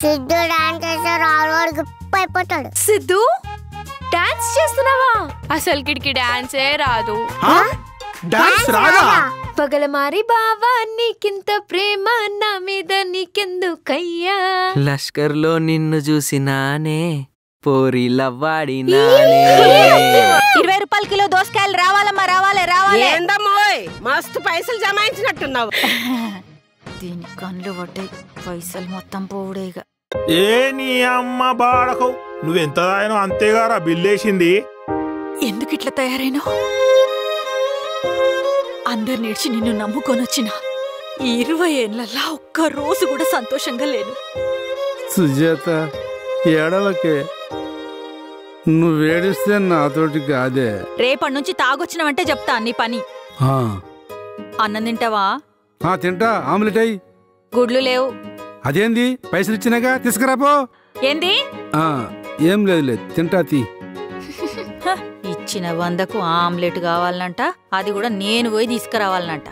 Siddhu dance చేస్తే రాడు గొప్ప అయిపోతాడు. సిద్ధు డాన్స్ చేస్తున్నావా? అసలు కిడికి డాన్సే రాదు. డాన్స్ రాదా? పగలమారి బావా నీకింత ప్రేమ నా మీద నీకెందుకయ్యా? లష్కర్ లో నిన్ను చూసినానే పోరి లవ్వాడినానే. 20 రూపాయల కిలో దోసకాయలు రావాలమ్మా రావాలి రావాలి. ఏందమ్మోయ్ మస్తు పైసలు జమాయించినట్టున్నావు. దీని కళ్ళు పడ్డాయి పైసలు మొత్తం పోవుడేగా. ఏ నీ అమ్మ బాడకు నువ్వెంత దాయనో అంతేగారా బిల్లేసింది. ఎందుకు ఇట్లా తయారైనా? అందరు నేర్చి నిన్ను నమ్ముకొనొచ్చిన ఈ 20 ఏళ్ళల్లా ఒక్క రోజు కూడా సంతోషంగా లేను. సుజాత ఏడవకే, నువ్వేడిస్తే నాతోటి కాదే. రేపటి నుంచి తాగొచ్చినవంటే చెప్తా నీ పని. అన్నం తింటావా? తింటా. ఆమ్లెట్ అయ్యి. గుడ్లు లేవు. అదేంది పైసలు ఇచ్చినాగా తీసుకురాపో. ఏంది? ఏం లేదు తింటా తీ. ఇచ్చిన 100కు ఆమ్లెట్ కావాలనంట, అది కూడా నేను పోయి తీసుకురావాలనంట.